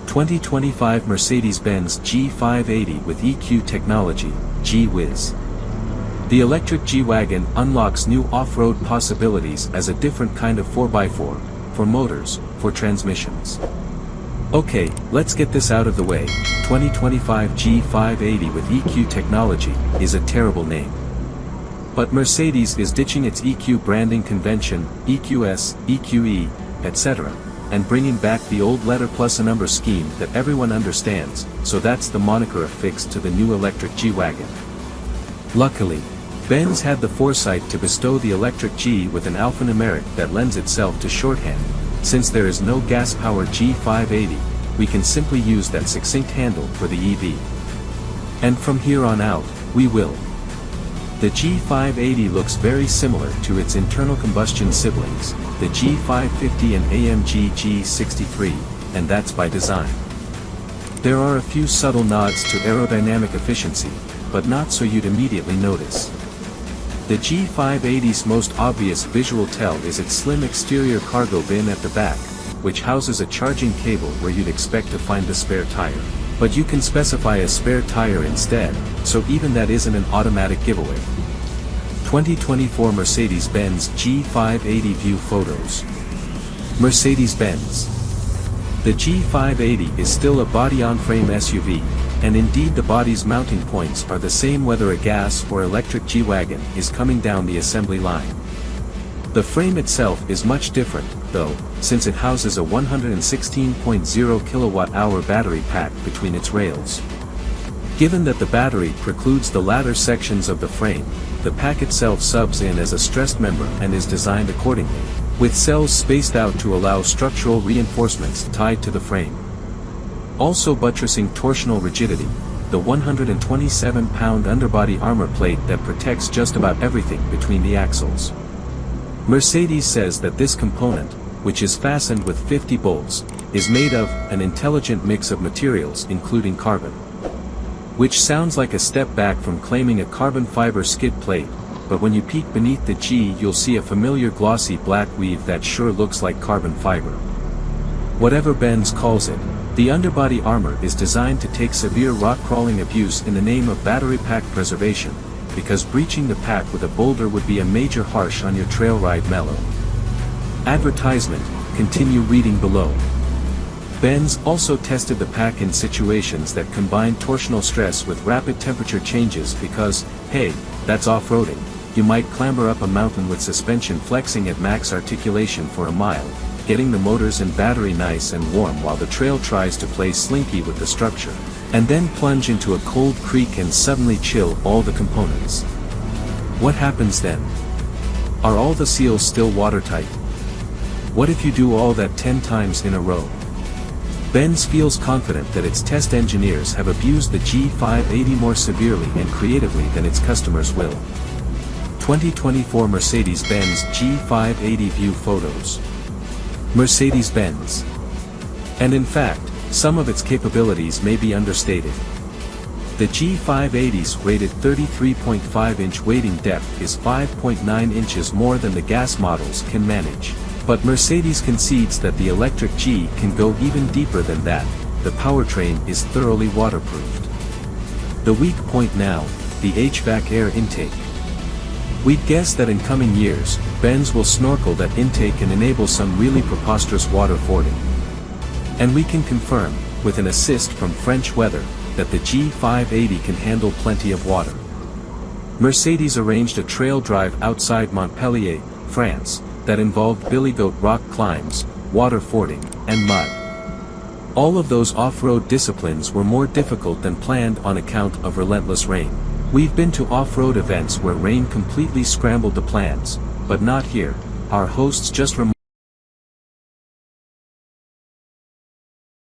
2025 Mercedes Benz G580 with EQ technology, Whiz. The electric G-wagon unlocks new off-road possibilities as a different kind of 4x4, for motors, for transmissions. Okay, let's get this out of the way. 2025 G580 with EQ technology is a terrible name. But Mercedes is ditching its EQ branding convention, EQS, EQE, etc., and bringing back the old letter plus a number scheme that everyone understands, so that's the moniker affixed to the new electric G-wagon. Luckily, Benz had the foresight to bestow the electric G with an alphanumeric that lends itself to shorthand. Since there is no gas-powered G580, we can simply use that succinct handle for the EV. And from here on out, we will. The G580 looks very similar to its internal combustion siblings, the G550 and AMG G63, and that's by design. There are a few subtle nods to aerodynamic efficiency, but not so you'd immediately notice. The G580's most obvious visual tell is its slim exterior cargo bin at the back, which houses a charging cable where you'd expect to find the spare tire. But you can specify a spare tire instead, so even that isn't an automatic giveaway. 2024 Mercedes Benz G580 view photos. Mercedes Benz. The G580 is still a body-on-frame SUV, and indeed the body's mounting points are the same whether a gas or electric G-wagon is coming down the assembly line. The frame itself is much different, though, since it houses a 116.0 kWh battery pack between its rails. Given that the battery precludes the latter sections of the frame, the pack itself subs in as a stressed member and is designed accordingly, with cells spaced out to allow structural reinforcements tied to the frame. Also buttressing torsional rigidity, the 127-pound underbody armor plate that protects just about everything between the axles. Mercedes says that this component, which is fastened with 50 bolts, is made of an intelligent mix of materials including carbon. Which sounds like a step back from claiming a carbon fiber skid plate, but when you peek beneath the G you'll see a familiar glossy black weave that sure looks like carbon fiber. Whatever Benz calls it, the underbody armor is designed to take severe rock-crawling abuse in the name of battery pack preservation, because breaching the pack with a boulder would be a major harsh on your trail ride mellow. Advertisement, continue reading below. Benz also tested the pack in situations that combine torsional stress with rapid temperature changes because, hey, that's off-roading. You might clamber up a mountain with suspension flexing at max articulation for a mile, getting the motors and battery nice and warm while the trail tries to play slinky with the structure, and then plunge into a cold creek and suddenly chill all the components. What happens then? Are all the seals still watertight? What if you do all that 10 times in a row? Benz feels confident that its test engineers have abused the G580 more severely and creatively than its customers will. 2024 Mercedes-Benz G580 view photos. Mercedes-Benz. And in fact, some of its capabilities may be understated. The G580's rated 33.5-inch wading depth is 5.9 inches more than the gas models can manage. But Mercedes concedes that the electric G can go even deeper than that. The powertrain is thoroughly waterproofed. The weak point now, the HVAC air intake. We'd guess that in coming years, Benz will snorkel that intake and enable some really preposterous water fording. And we can confirm, with an assist from French weather, that the G580 can handle plenty of water. Mercedes arranged a trail drive outside Montpellier, France, that involved billygoat rock climbs, water fording, and mud. All of those off-road disciplines were more difficult than planned on account of relentless rain. We've been to off-road events where rain completely scrambled the plans, but not here. Our hosts just